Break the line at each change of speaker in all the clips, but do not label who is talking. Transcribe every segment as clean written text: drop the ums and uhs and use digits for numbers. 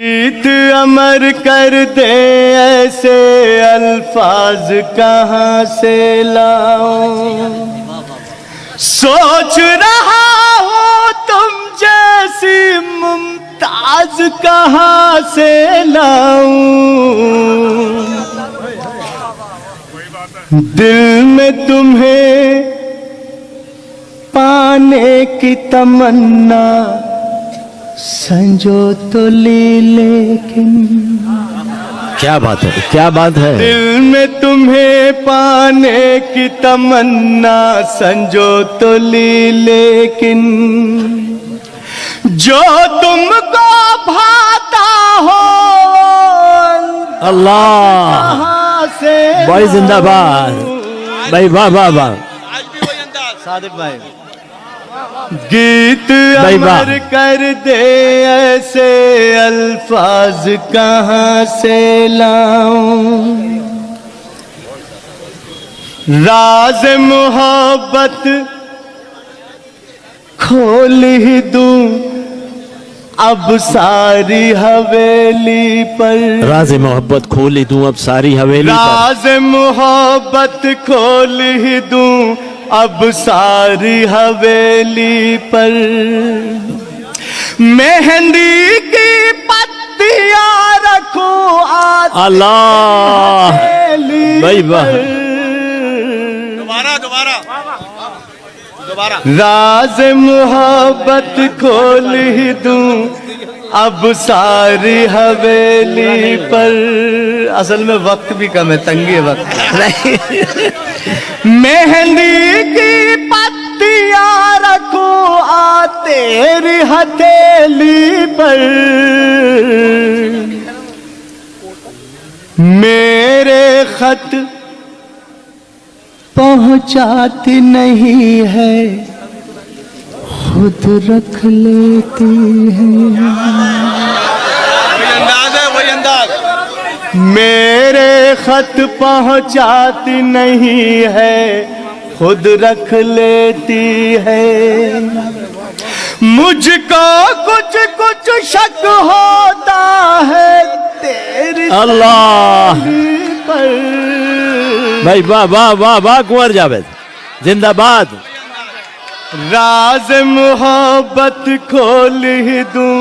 गीत अमर कर दे ऐसे अल्फाज कहाँ से लाऊं, सोच रहा हूँ तुम जैसी मुमताज कहाँ से लाऊं, दिल में तुम्हें पाने की तमन्ना संजो तो ली लेकिन।
क्या बात है, क्या बात है।
दिल में तुम्हें पाने की तमन्ना संजो तो ली लेकिन, जो तुमको भाता हो
अल्लाह
से
भाई जिंदाबाद भाई, वाह वाह वाह।
सादिक भाई, गीत अमर कर दे ऐसे अल्फाज कहाँ से लाऊं, राज मोहब्बत खोल ही दूं अब सारी हवेली पर,
राज मोहब्बत खोल ही दूं अब सारी हवेली पर,
राज मोहब्बत खोल ही दूं अब सारी हवेली पर, मेहंदी की पत्तियां रखूं
अल्लाह भाई वाह।
दोबारा राज मोहब्बत खोल ही दूं अब सारी हवेली पर। असल में वक्त भी कम है, तंगी है वक्त। मेहंदी की पत्तियां रखो आ तेरी हथेली पर, मेरे खत पहुंचाती नहीं है खुद रख लेती है, वही अंदाज। मेरे खत पहुंचाती नहीं है खुद रख लेती है, मुझको कुछ कुछ शक होता है तेरी
अल्लाह
पर।
भाई वाह वाह वाह वाह, कुंवर जावेद जिंदाबाद।
राज मोहब्बत खोल ही दूं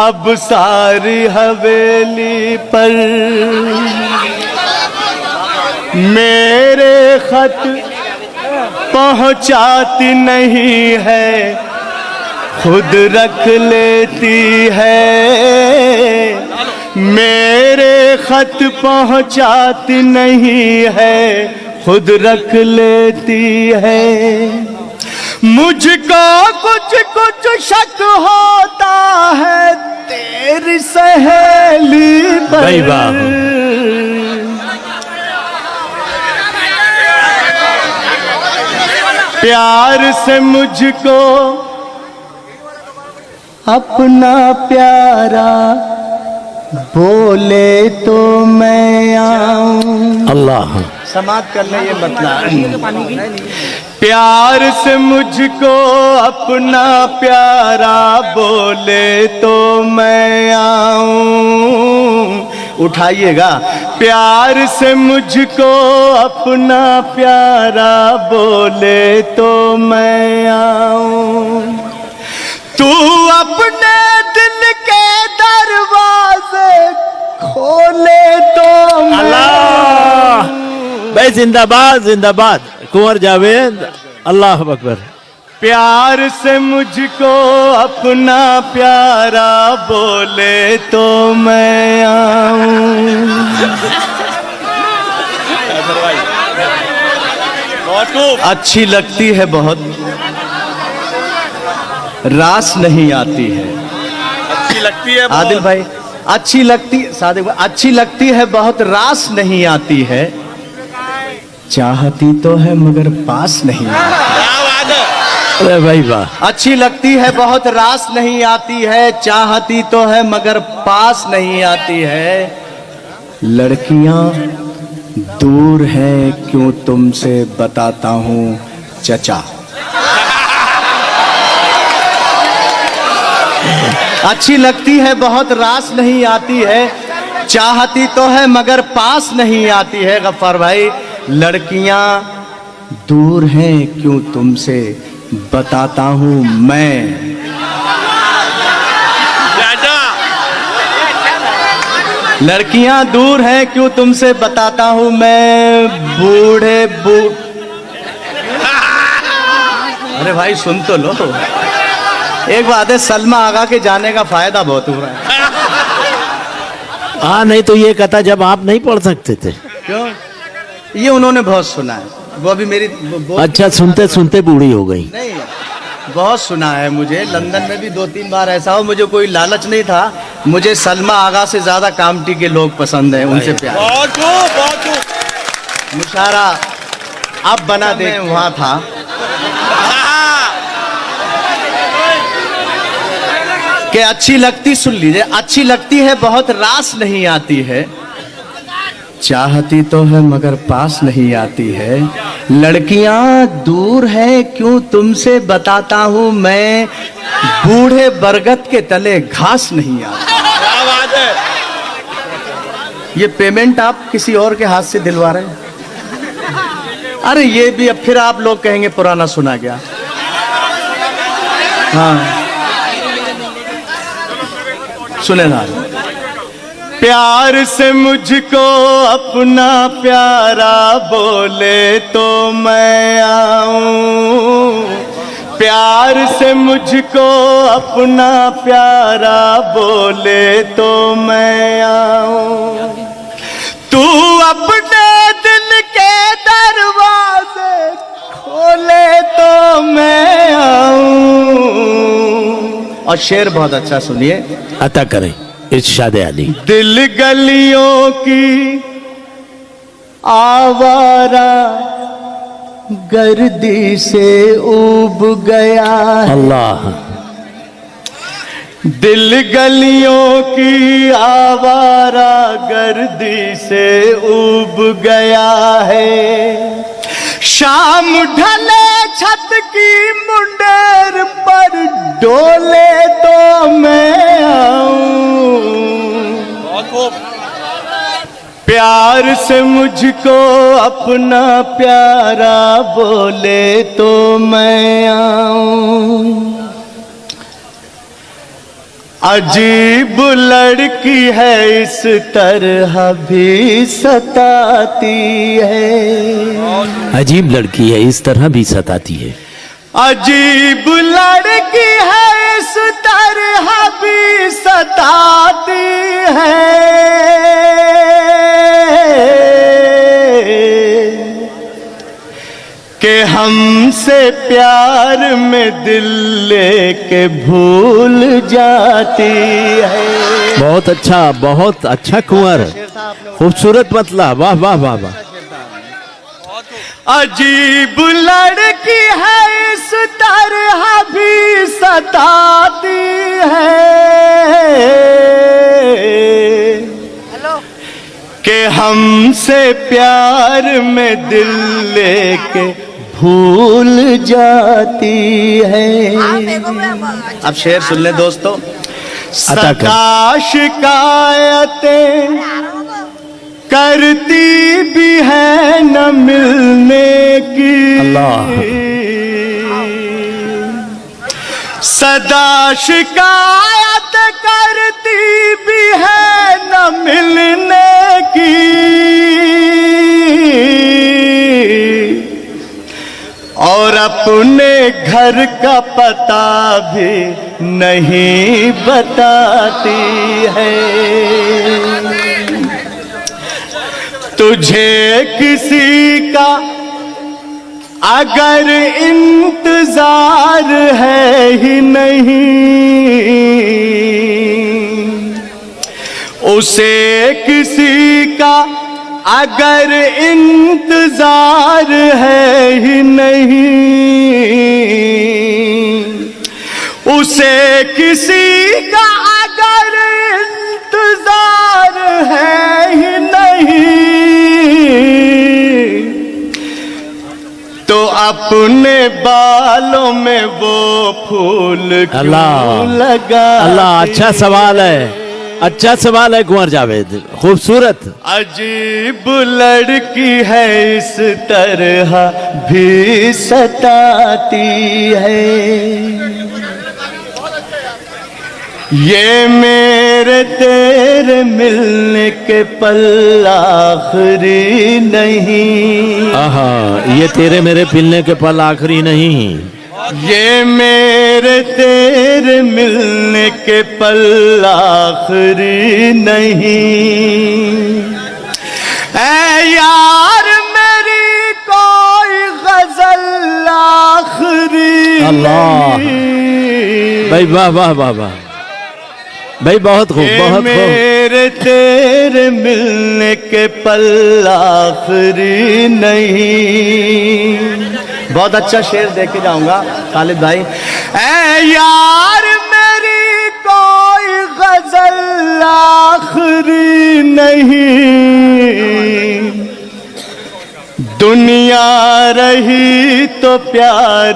अब सारी हवेली पर, मेरे खत पहुंचाती नहीं है खुद रख लेती है, मेरे खत पहुंचाती नहीं है खुद रख लेती है, मुझको कुछ कुछ शक होता है तेरी सहेली पर।
भाई वाह।
प्यार से मुझको अपना प्यारा बोले तो मैं आऊं।
अल्लाह
समाप्त कर ले ये मतलब। प्यार से मुझको अपना प्यारा बोले तो मैं आऊं, उठाइएगा। प्यार से मुझको अपना प्यारा बोले तो मैं आऊं, तू अपने दिल के दरवाजे खोले तो
अल्लाह भाई जिंदाबाद जिंदाबाद, कुंवर जावेद अल्लाह अकबर।
प्यार से मुझको अपना प्यारा बोले तो मैं आऊं, अच्छी लगती है बहुत रास नहीं आती है,
अच्छी लगती है
आदिल भाई, अच्छी लगती सादिक भाई, अच्छी लगती है बहुत रास नहीं आती है, चाहती तो है मगर पास नहीं आती।
अरे भाई वाह।
अच्छी लगती है बहुत रास नहीं आती है, चाहती तो है मगर पास नहीं आती है, लड़कियां दूर हैं क्यों तुमसे बताता हूँ चचा। अच्छी लगती है बहुत रास नहीं आती है, चाहती तो है मगर पास नहीं आती है। गफ्फार भाई, लड़कियां दूर हैं क्यों तुमसे बताता हूं मैं।
राजा
लड़कियां दूर हैं क्यों तुमसे बताता हूं मैं, अरे भाई सुन तो लो। एक बात है, सलमा आगा के जाने का फायदा बहुत हो रहा है।
हाँ, नहीं तो ये कथा जब आप नहीं पढ़ सकते थे।
क्यों? ये उन्होंने बहुत सुना है, वो अभी मेरी
अच्छा, सुनते सुनते बूढ़ी हो गई।
नहीं, बहुत सुना है मुझे। लंदन में भी 2-3 बार ऐसा हो, मुझे कोई लालच नहीं था। मुझे सलमा आगा से ज्यादा कामटी के लोग पसंद हैं, उनसे प्यार।
बहुत
मुशारा अब बना दे, वहां था। कि अच्छी लगती, सुन लीजिए, अच्छी लगती है बहुत रास नहीं आती है, चाहती तो है मगर पास नहीं आती है। लड़कियां दूर है क्यों तुमसे बताता हूं मैं, बूढ़े बरगद के तले घास नहीं आती।
क्या बात है।
ये पेमेंट आप किसी और के हाथ से दिलवा रहे हैं? अरे ये भी अब फिर आप लोग कहेंगे पुराना सुना गया। हाँ सुने ना, प्यार से मुझको अपना प्यारा बोले तो मैं आऊं, प्यार से मुझको अपना प्यारा बोले तो मैं आऊं, तू अपने दिल के दरवाजे खोले तो मैं आऊं। और शेर बहुत अच्छा सुनिए,
अता करें इरशाद अली।
दिल गलियों की आवारा गर्दी से ऊब गया है,
अल्लाह।
दिल गलियों की आवारा गर्दी से ऊब गया है, शाम ढले छत की मुंडेर पर डोले तो मैं आऊं,
बहुत खूब।
प्यार से मुझको अपना प्यारा बोले तो मैं आऊं। अजीब लड़की है इस तरह भी सताती है,
अजीब लड़की है इस तरह भी सताती है,
अजीब लड़की है इस तरह भी सताती है, कि हमसे प्यार में दिल लेके भूल जाती है।
बहुत अच्छा कुंवर, खूबसूरत मतला, वाह वाह वाह वाह।
अजीब लड़की है इस तरह भी सताती है, कि हमसे प्यार में दिल लेके भूल जाती है। अब शेर सुन ले दोस्तों, सदा शिकायतें करती भी है न मिलने की,
अल्लाह।
सदा शिकायत करती भी है न मिलने की, और अपने घर का पता भी नहीं बताती है। तुझे किसी का अगर इंतजार है ही नहीं, उसे किसी का अगर इंतजार है ही नहीं, उसे किसी का अगर इंतजार है ही नहीं, तो अपने बालों में वो फूल क्यों
अल्लाह
लगा।
अल्लाह, अच्छा सवाल है, अच्छा सवाल है कुंवर जावेद, खूबसूरत।
अजीब लड़की है, इस तरह भी सताती है। ये मेरे तेरे मिलने के पल आखिरी नहीं।
आहा, ये तेरे मेरे पिलने के पल आखिरी नहीं।
ये मेरे तेरे मिलने के पल आखिरी नहीं। ऐ यार मेरी कोई गजल आखिरी
अल्लाह,
नहीं।
भाई वाह वाह वाह वाह भाई, बहुत खूब,
ये
बहुत खूब।
मेरे तेरे मिलने के पल आखिरी नहीं। बहुत अच्छा शेर दे के जाऊंगा खालिद भाई। ऐ यार मेरी कोई गजल आखिरी नहीं। दुनिया रही तो प्यार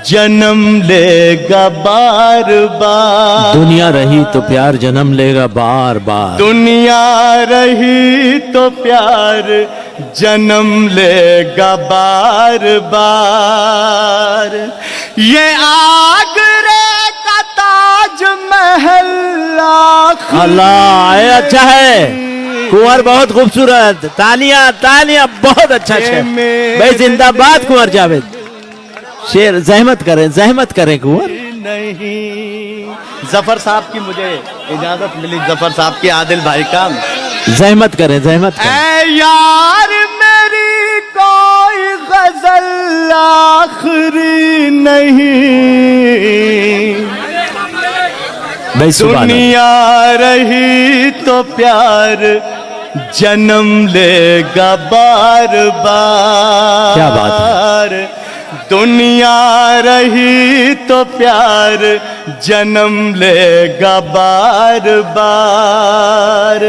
जन्म लेगा बार बार।
दुनिया रही तो प्यार जन्म लेगा बार बार।
दुनिया रही तो प्यार जन्म लेगा बार बार। ये आगरे का ताज महल आखिरी
अल्लाह, ये अच्छा है कुंवर, बहुत खूबसूरत। तालियां तालियां, बहुत अच्छा शेर भाई, जिंदाबाद कुंवर जावेद। शेर जहमत करें कुंवर।
नहीं, जफर साहब की मुझे इजाजत मिली, जफर साहब की, आदिल भाई का।
जहमत करें।
ऐ यार मेरी कोई गजल आखिरी नहीं।
भाई सुभान अल्लाह।
दुनिया रही तो प्यार जन्म लेगा बार बार।
क्या बात है।
दुनिया रही तो प्यार जन्म लेगा बार बार।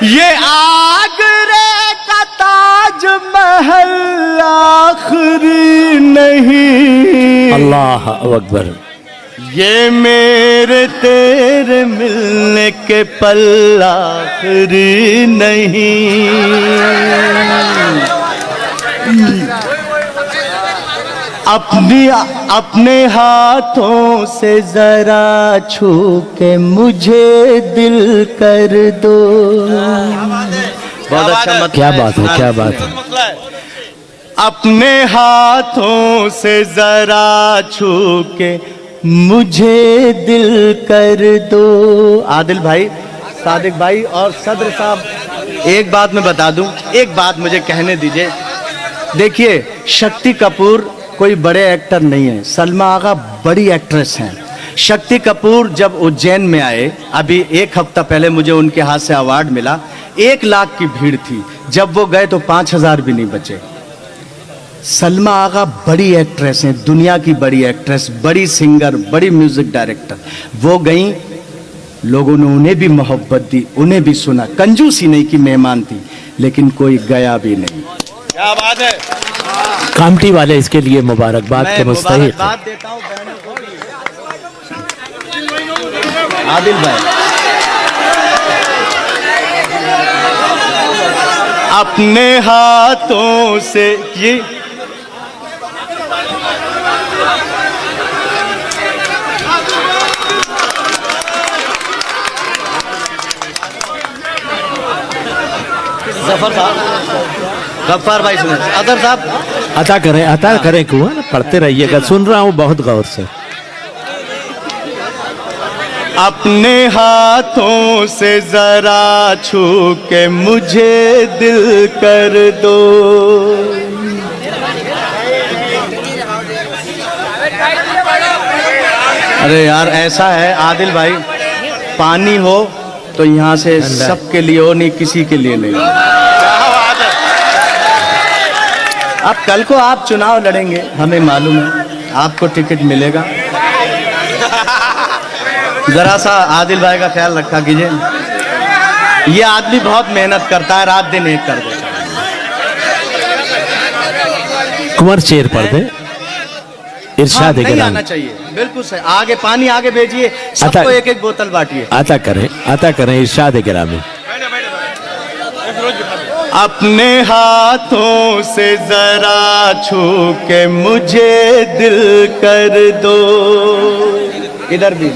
ये आगरे का ताज महल आखिरी नहीं।
अल्लाह अकबर।
ये मेरे तेरे मिलने के पल आखिरी नहीं। अपने हाथों से जरा छू के मुझे दिल कर दो। बहुत अच्छा मत।
क्या बात है, क्या बात है।
मसला है।
अपने हाथों से जरा छू के मुझे दिल कर दो। आदिल भाई, सादिक भाई और सदर साहब, एक बात मैं बता दूं, एक बात मुझे कहने दीजिए। देखिए, शक्ति कपूर कोई बड़े एक्टर नहीं है, सलमा आगा बड़ी एक्ट्रेस हैं। शक्ति कपूर जब उज्जैन में आए, अभी एक हफ्ता पहले मुझे उनके हाथ से अवार्ड मिला, 1 लाख की भीड़ थी। जब वो गए तो 5000 भी नहीं बचे। सलमा आगा बड़ी एक्ट्रेस हैं, दुनिया की बड़ी एक्ट्रेस, बड़ी सिंगर, बड़ी म्यूजिक डायरेक्टर। वो गई, लोगों ने उन्हें भी मोहब्बत दी, उन्हें भी सुना। कंजूसी नहीं की मेहमान थी, लेकिन कोई गया भी नहीं।
क्या बात है।
कामटी वाले इसके लिए मुबारकबाद के मुस्तहिक।
मुबारकबाद देता हूं बहनों को भी। आदिल भाई, अपने हाथों से ये जफर साहब, गफ्फार भाई सुने, अदर साहब
अता करें कुंवर, पढ़ते रहिएगा, सुन रहा हूँ बहुत गौर से।
अपने हाथों से जरा छू के मुझे दिल कर दो। अरे यार, ऐसा है आदिल भाई, पानी हो तो यहाँ से सबके लिए हो, नहीं किसी के लिए नहीं। अब कल को आप चुनाव लड़ेंगे, हमें मालूम है, आपको टिकट मिलेगा। जरा सा आदिल भाई का ख्याल रखा कीजिए। ये आदमी बहुत मेहनत करता है, रात दिन एक कर देता है।
कुंवर शेर पढ़ दे, इरशाद
नहीं
गिरामी।
आना चाहिए, बिल्कुल सही। आगे पानी आगे भेजिए, सबको
अतः-
एक एक बोतल बांटिए।
आता करें इरशाद गिरामी।
अपने हाथों से जरा छू के मुझे दिल कर दो, इधर भी।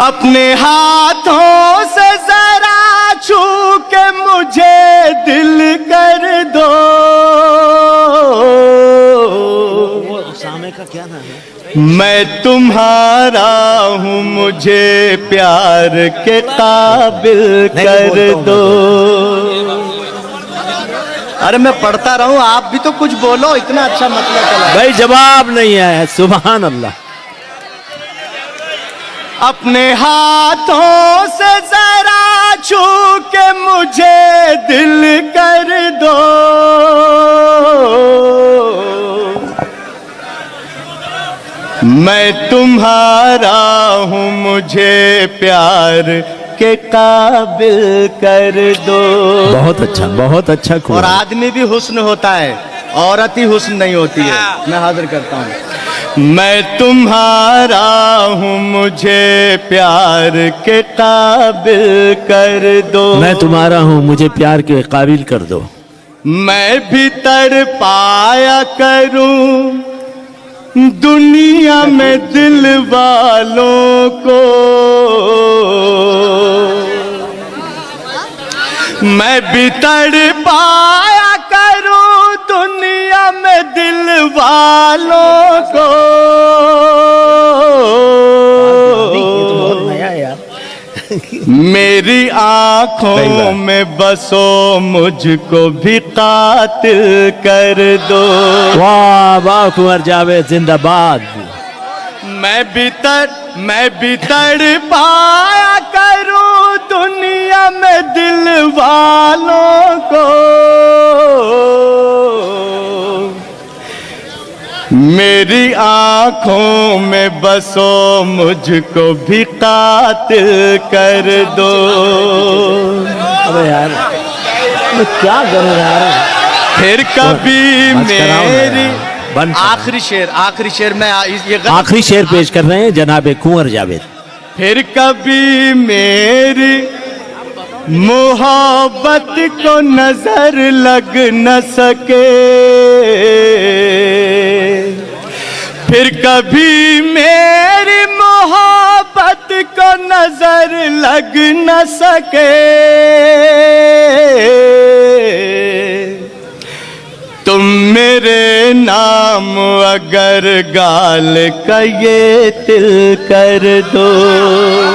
अपने हाथों से जरा छू के मुझे दिल कर दो,
सामे का क्या नाम है?
मैं तुम्हारा हूँ, मुझे प्यार के काबिल कर दो। अरे मैं पढ़ता रहूं, आप भी तो कुछ बोलो, इतना अच्छा मतलब चला।
भाई जवाब नहीं आया, सुभान अल्लाह।
अपने हाथों से जरा छू के मुझे दिल कर दो, मैं तुम्हारा हूँ, मुझे प्यार के काबिल कर दो।
बहुत अच्छा
और
कुंवर।
आदमी भी हुस्न होता है, औरत ही हुस्न नहीं होती है। मैं हाजिर करता हूँ। मैं तुम्हारा हूँ, मुझे प्यार के काबिल कर दो।
मैं तुम्हारा हूँ, मुझे प्यार के काबिल कर दो।
मैं भी तड़पाया करूं दुनिया में दिल वालों को, मैं भी तड़पाया करूं दुनिया में दिल वालों को। मेरी आंखों में बसो, मुझको भी कातिल कर दो।
वाह वाह कुंवर जावेद जिंदाबाद।
मैं भी तड़पाया करूं दुनिया में दिल वालों को, मेरी आंखों में बसो, मुझको भी कातिल कर दो।
अबे यार मैं क्या करूं यार।
फिर कभी
बस कराओ ना
मेरी
यार, बंद कराओ।
आखिरी शेर में ये गलत-
आखिरी शेर पेश कर रहे हैं जनाबे कुंवर जावेद।
फिर कभी मेरी मोहब्बत को नजर लग न सके, फिर कभी मेरी मोहब्बत को नजर लग न सके, तुम मेरे नाम अगर गाल का ये तिल कर दो।